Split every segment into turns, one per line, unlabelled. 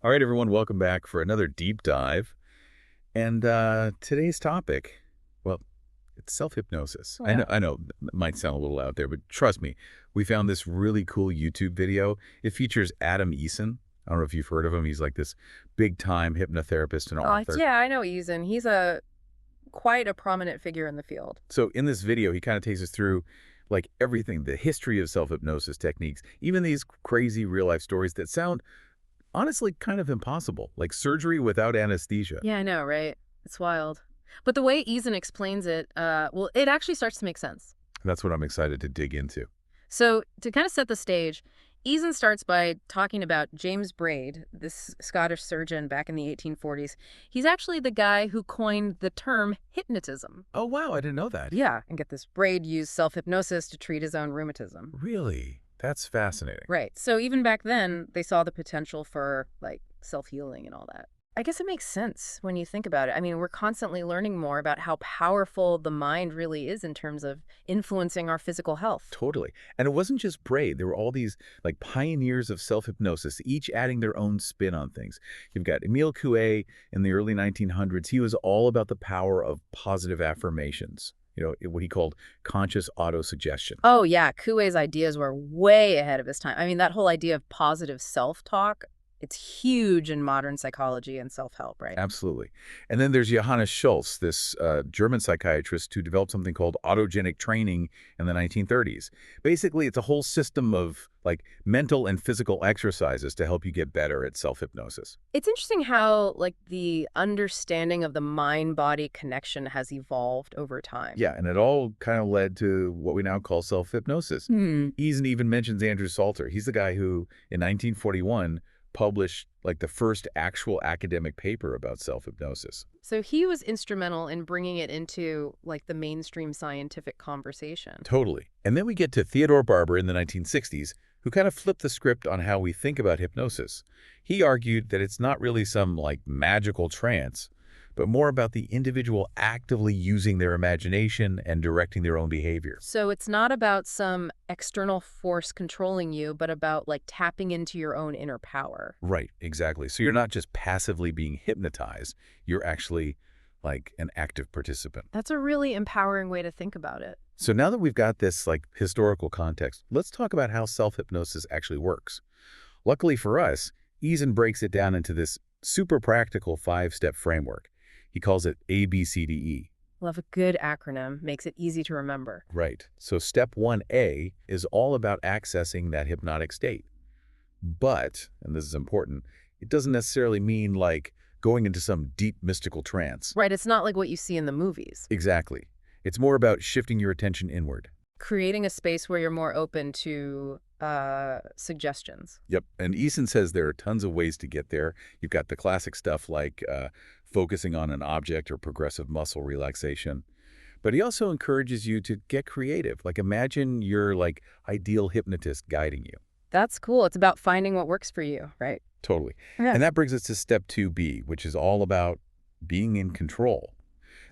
All right, everyone, welcome back for another deep dive. And today's topic, well, it's self-hypnosis.
Oh,
I know,
yeah.
I know, it might sound a little out there, but trust me, we found this really cool YouTube video. It features Adam Eason. I don't know if you've heard of him. He's like this big-time hypnotherapist and author.
Yeah, I know Eason. He's a quite a prominent figure in the field.
So in this video, he kind of takes us through like everything, the history of self-hypnosis techniques, even these crazy real-life stories that sound honestly kind of impossible, like surgery without anesthesia.
Yeah, I know, right? It's wild. But the way Eason explains it, well, it actually starts to make sense.
That's what I'm excited to dig into.
So to kind of set the stage, Eason starts by talking about James Braid, this Scottish surgeon back in the 1840s. He's actually the guy who coined the term hypnotism.
Oh, wow, I didn't know that.
Yeah, and get this, Braid used self-hypnosis to treat his own rheumatism.
Really? That's fascinating.
Right. So even back then, they saw the potential for like self-healing and all that. I guess it makes sense when you think about it. I mean, we're constantly learning more about how powerful the mind really is in terms of influencing our physical health.
Totally. And it wasn't just Braid. There were all these like pioneers of self-hypnosis, each adding their own spin on things. You've got Emile Coué in the early 1900s. He was all about the power of positive affirmations. What he called conscious autosuggestion.
Oh, yeah. Coué's ideas were way ahead of his time. I mean, that whole idea of positive self-talk, it's huge in modern psychology and self-help, right?
Absolutely. And then there's Johannes Schultz, this German psychiatrist who developed something called autogenic training in the 1930s. Basically, it's a whole system of like mental and physical exercises to help you get better at self-hypnosis.
It's interesting how, like, the understanding of the mind-body connection has evolved over time.
Yeah, and it all kind of led to what we now call self-hypnosis.
Hmm.
Eason even mentions Andrew Salter. He's the guy who, in 1941, published like the first actual academic paper about self-hypnosis.
So he was instrumental in bringing it into, like, the mainstream scientific conversation.
Totally. And then we get to Theodore Barber in the 1960s, who kind of flipped the script on how we think about hypnosis. He argued that it's not really some, like, magical trance, but more about the individual actively using their imagination and directing their own behavior.
So it's not about some external force controlling you, but about, like, tapping into your own inner power.
Right, exactly. So you're not just passively being hypnotized, you're actually like an active participant.
That's a really empowering way to think about it.
So now that we've got this like historical context, let's talk about how self-hypnosis actually works. Luckily for us, Eason breaks it down into this super practical 5-step framework. He calls it ABCDE.
Love a good acronym. Makes it easy to remember.
Right. So step 1A is all about accessing that hypnotic state. But, and this is important, it doesn't necessarily mean like going into some deep mystical trance.
Right, it's not like what you see in the movies.
Exactly. It's more about shifting your attention inward.
Creating a space where you're more open to suggestions.
Yep. And Eason says there are tons of ways to get there. You've got the classic stuff like focusing on an object or progressive muscle relaxation. But he also encourages you to get creative. Like imagine your like ideal hypnotist guiding you.
That's cool. It's about finding what works for you, right?
Totally.
Yeah.
And that brings us to step 2B, which is all about being in control.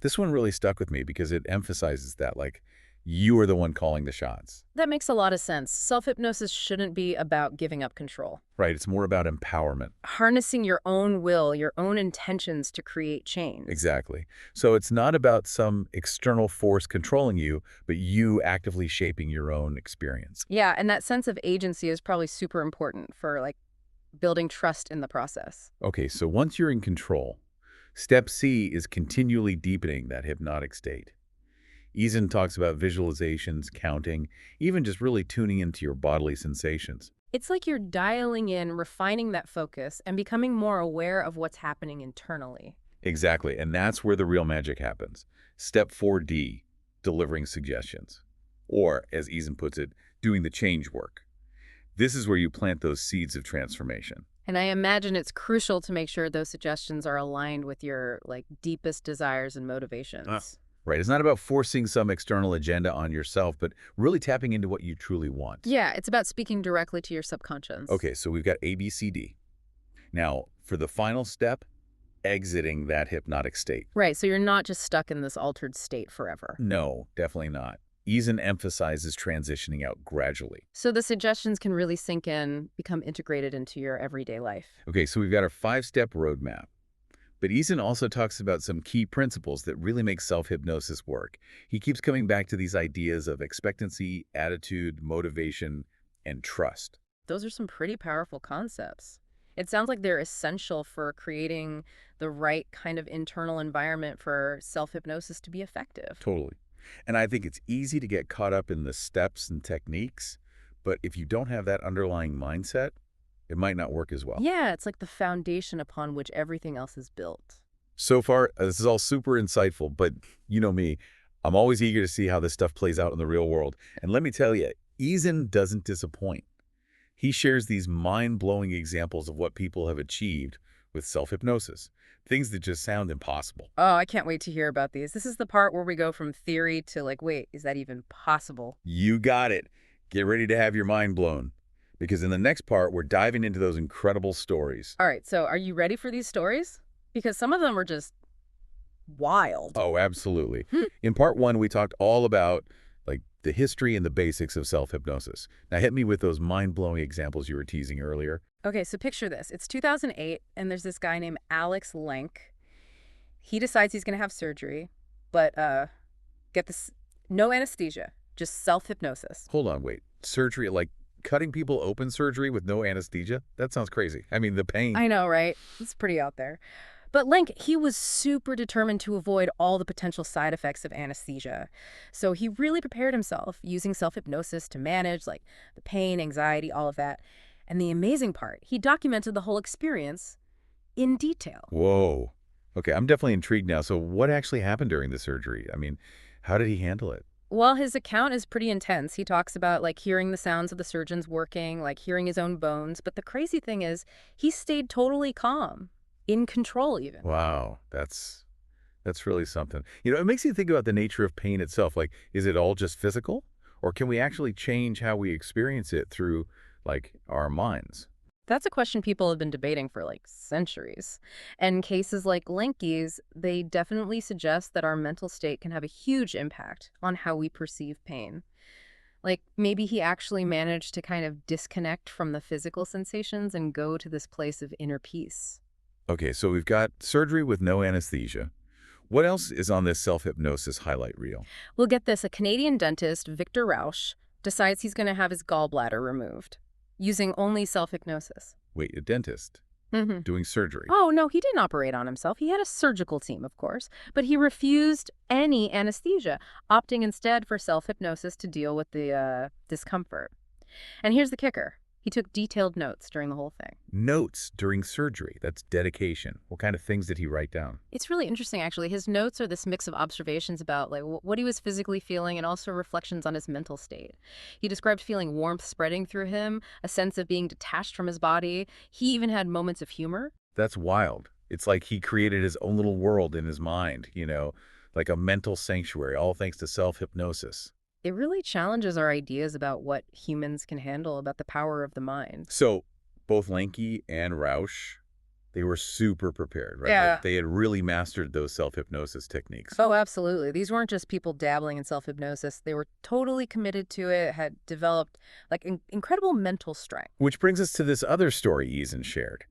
This one really stuck with me because it emphasizes that like you are the one calling the shots.
That makes a lot of sense. Self-hypnosis shouldn't be about giving up control.
Right. It's more about empowerment.
Harnessing your own will, your own intentions to create change.
Exactly. So it's not about some external force controlling you, but you actively shaping your own experience.
Yeah, and that sense of agency is probably super important for, like, building trust in the process.
Okay, so once you're in control, step C is continually deepening that hypnotic state. Eason talks about visualizations, counting, even just really tuning into your bodily sensations.
It's like you're dialing in, refining that focus, and becoming more aware of what's happening internally.
Exactly, and that's where the real magic happens. Step 4D, delivering suggestions. Or, as Eason puts it, doing the change work. This is where you plant those seeds of transformation.
And I imagine it's crucial to make sure those suggestions are aligned with your, like, deepest desires and motivations.
Right, it's not about forcing some external agenda on yourself, but really tapping into what you truly want.
Yeah, it's about speaking directly to your subconscious.
Okay, so we've got A, B, C, D. Now, for the final step, exiting that hypnotic state.
Right, so you're not just stuck in this altered state forever.
No, definitely not. Eason emphasizes transitioning out gradually.
So the suggestions can really sink in, become integrated into your everyday life.
Okay, so we've got our 5-step roadmap. But Eason also talks about some key principles that really make self-hypnosis work. He keeps coming back to these ideas of expectancy, attitude, motivation, and trust.
Those are some pretty powerful concepts. It sounds like they're essential for creating the right kind of internal environment for self-hypnosis to be effective.
Totally. And I think it's easy to get caught up in the steps and techniques, but if you don't have that underlying mindset, it might not work as well.
Yeah, it's like the foundation upon which everything else is built.
So far, this is all super insightful, but you know me, I'm always eager to see how this stuff plays out in the real world. And let me tell you, Eason doesn't disappoint. He shares these mind-blowing examples of what people have achieved with self-hypnosis, things that just sound impossible.
Oh, I can't wait to hear about these. This is the part where we go from theory to like, wait, is that even possible?
You got it. Get ready to have your mind blown. Because in the next part, we're diving into those incredible stories.
All right, so are you ready for these stories? Because some of them are just wild.
Oh, absolutely. In part 1, we talked all about the history and the basics of self-hypnosis. Now hit me with those mind-blowing examples you were teasing earlier.
Okay, so picture this. It's 2008, and there's this guy named Alex Lenk. He decides he's going to have surgery, but get this, no anesthesia, just self-hypnosis.
Hold on, wait. Surgery, like cutting people open surgery with no anesthesia? That sounds crazy. I mean, the pain.
I know, right? It's pretty out there. But Lenk, he was super determined to avoid all the potential side effects of anesthesia. So he really prepared himself using self-hypnosis to manage like the pain, anxiety, all of that. And the amazing part, he documented the whole experience in detail.
Whoa. Okay, I'm definitely intrigued now. So what actually happened during the surgery? I mean, how did he handle it?
Well, his account is pretty intense. He talks about like hearing the sounds of the surgeons working, like hearing his own bones. But the crazy thing is he stayed totally calm, in control even.
Wow, that's really something. You know, it makes you think about the nature of pain itself. Like, is it all just physical? Or can we actually change how we experience it through, like, our minds?
That's a question people have been debating for like centuries. And cases like Lenky's, they definitely suggest that our mental state can have a huge impact on how we perceive pain. Like maybe he actually managed to kind of disconnect from the physical sensations and go to this place of inner peace.
Okay, so we've got surgery with no anesthesia. What else is on this self-hypnosis highlight reel?
We'll get this. A Canadian dentist, Victor Rausch, decides he's going to have his gallbladder removed using only self-hypnosis.
Wait, a dentist doing surgery.
Oh, no, he didn't operate on himself. He had a surgical team, of course, but he refused any anesthesia, opting instead for self-hypnosis to deal with the discomfort. And here's the kicker. He took detailed notes during the whole thing.
Notes during surgery. That's dedication. What kind of things did he write down?
It's really interesting, actually. His notes are this mix of observations about like what he was physically feeling and also reflections on his mental state. He described feeling warmth spreading through him, a sense of being detached from his body. He even had moments of humor.
That's wild. It's like he created his own little world in his mind, you know, like a mental sanctuary, all thanks to self-hypnosis.
It really challenges our ideas about what humans can handle, about the power of the mind.
So both Lanky and Roush, they were super prepared, right?
Yeah.
Like, they had really mastered those self-hypnosis techniques.
Oh, absolutely. These weren't just people dabbling in self-hypnosis. They were totally committed to it, had developed like incredible mental strength.
Which brings us to this other story Eason shared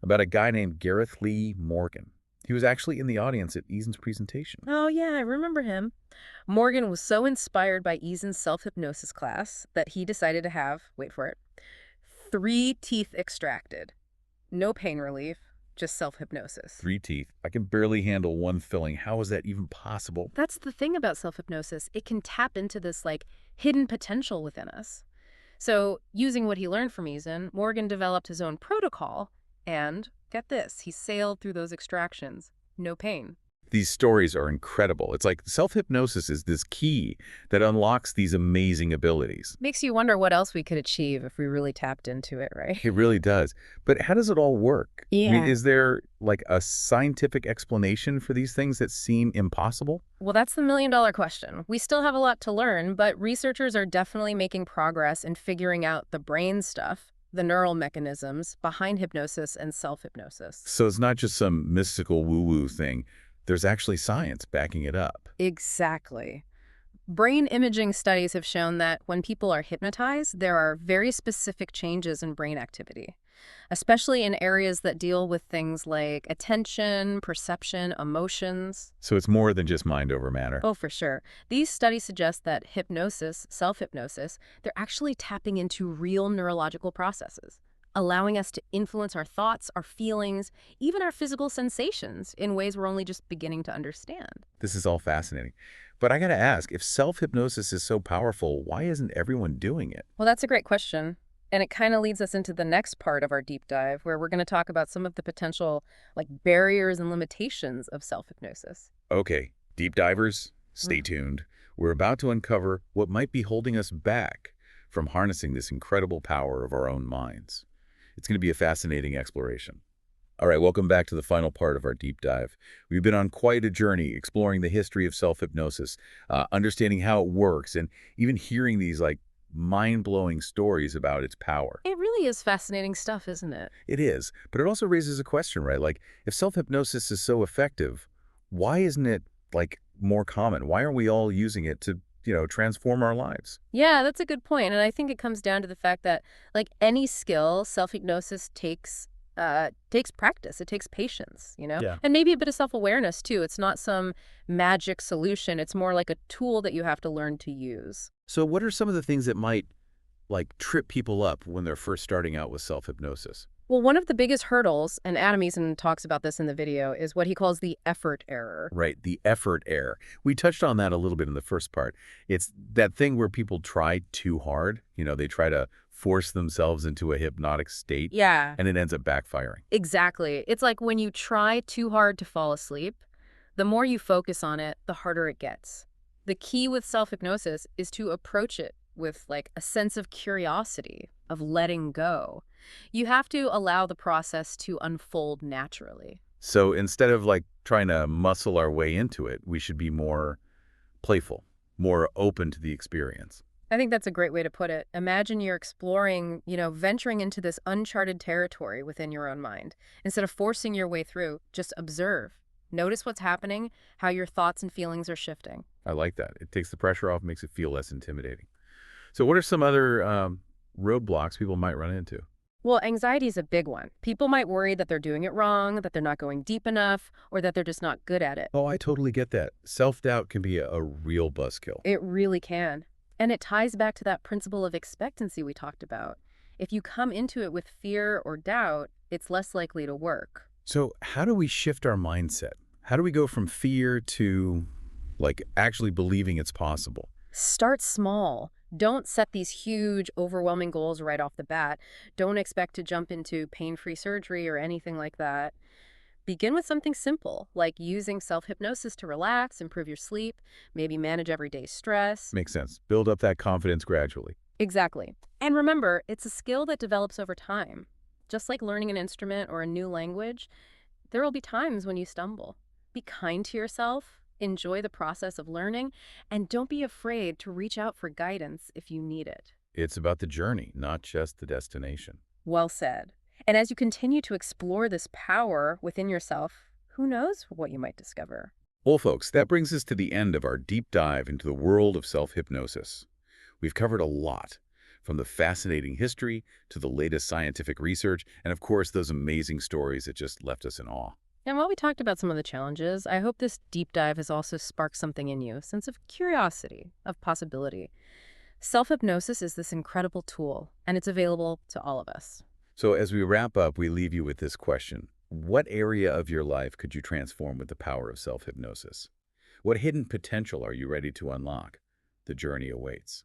about a guy named Gareth Lee Morgan. He was actually in the audience at Eason's presentation.
Oh, yeah, I remember him. Morgan was so inspired by Eason's self-hypnosis class that he decided to have, wait for it, 3 teeth extracted. No pain relief, just self-hypnosis.
3 teeth. I can barely handle one filling. How is that even possible?
That's the thing about self-hypnosis. It can tap into this, like, hidden potential within us. So, using what he learned from Eason, Morgan developed his own protocol, and, get this, he sailed through those extractions. No pain.
These stories are incredible. It's like self-hypnosis is this key that unlocks these amazing abilities.
Makes you wonder what else we could achieve if we really tapped into it, right?
It really does. But how does it all work? I mean, is there like a scientific explanation for these things that seem impossible?
Well, that's the million-dollar question. We still have a lot to learn, but researchers are definitely making progress in figuring out the brain stuff, the neural mechanisms behind hypnosis and self-hypnosis.
So it's not just some mystical woo-woo thing. There's actually science backing it up.
Exactly. Brain imaging studies have shown that when people are hypnotized, there are very specific changes in brain activity, especially in areas that deal with things like attention, perception, emotions.
So it's more than just mind over matter.
Oh, for sure. These studies suggest that hypnosis, self-hypnosis, they're actually tapping into real neurological processes, allowing us to influence our thoughts, our feelings, even our physical sensations in ways we're only just beginning to understand.
This is all fascinating. But I got to ask, if self-hypnosis is so powerful, why isn't everyone doing it?
Well, that's a great question. And it kind of leads us into the next part of our deep dive, where we're going to talk about some of the potential barriers and limitations of self-hypnosis.
Okay, deep divers, stay
Mhm.
tuned. We're about to uncover what might be holding us back from harnessing this incredible power of our own minds. It's going to be a fascinating exploration. All right, welcome back to the final part of our deep dive. We've been on quite a journey exploring the history of self-hypnosis, understanding how it works, and even hearing these mind-blowing stories about its power.
It really is fascinating stuff, isn't it?
It is, but it also raises a question, right? Like, if self-hypnosis is so effective, why isn't it, more common? Why aren't we all using it to, transform our lives?
Yeah, that's a good point. And I think it comes down to the fact that, like any skill, self-hypnosis takes practice. It takes patience,
Yeah.
and maybe a bit of self-awareness too. It's not some magic solution. It's more like a tool that you have to learn to use.
So what are some of the things that might, trip people up when they're first starting out with self-hypnosis?
Well, one of the biggest hurdles, and Adam Eason talks about this in the video, is what he calls the effort error.
Right, the effort error. We touched on that a little bit in the first part. It's that thing where people try too hard. They try to force themselves into a hypnotic state,
Yeah,
and it ends up backfiring.
exactly. It's like when you try too hard to fall asleep, the more you focus on it, the harder it gets. The key with self-hypnosis is to approach it with a sense of curiosity, of letting go. You have to allow the process to unfold naturally.
So instead of trying to muscle our way into it, we should be more playful, more open to the experience.
I think that's a great way to put it. Imagine you're exploring, venturing into this uncharted territory within your own mind. Instead of forcing your way through, just observe. Notice what's happening, how your thoughts and feelings are shifting.
I like that. It takes the pressure off, makes it feel less intimidating. So what are some other roadblocks people might run into?
Well, anxiety is a big one. People might worry that they're doing it wrong, that they're not going deep enough, or that they're just not good at it.
Oh, I totally get that. Self-doubt can be a real buzzkill.
It really can. And it ties back to that principle of expectancy we talked about. If you come into it with fear or doubt, it's less likely to work.
So how do we shift our mindset? How do we go from fear to actually believing it's possible?
Start small. Don't set these huge, overwhelming goals right off the bat. Don't expect to jump into pain-free surgery or anything like that. Begin with something simple, like using self-hypnosis to relax, improve your sleep, maybe manage everyday stress.
Makes sense. Build up that confidence gradually.
Exactly. And remember, it's a skill that develops over time. Just like learning an instrument or a new language, there will be times when you stumble. Be kind to yourself, enjoy the process of learning, and don't be afraid to reach out for guidance if you need it.
It's about the journey, not just the destination.
Well said. And as you continue to explore this power within yourself, who knows what you might discover?
Well, folks, that brings us to the end of our deep dive into the world of self-hypnosis. We've covered a lot, from the fascinating history to the latest scientific research, and of course, those amazing stories that just left us in awe.
And while we talked about some of the challenges, I hope this deep dive has also sparked something in you, a sense of curiosity, of possibility. Self-hypnosis is this incredible tool, and it's available to all of us.
So as we wrap up, we leave you with this question. What area of your life could you transform with the power of self-hypnosis? What hidden potential are you ready to unlock? The journey awaits.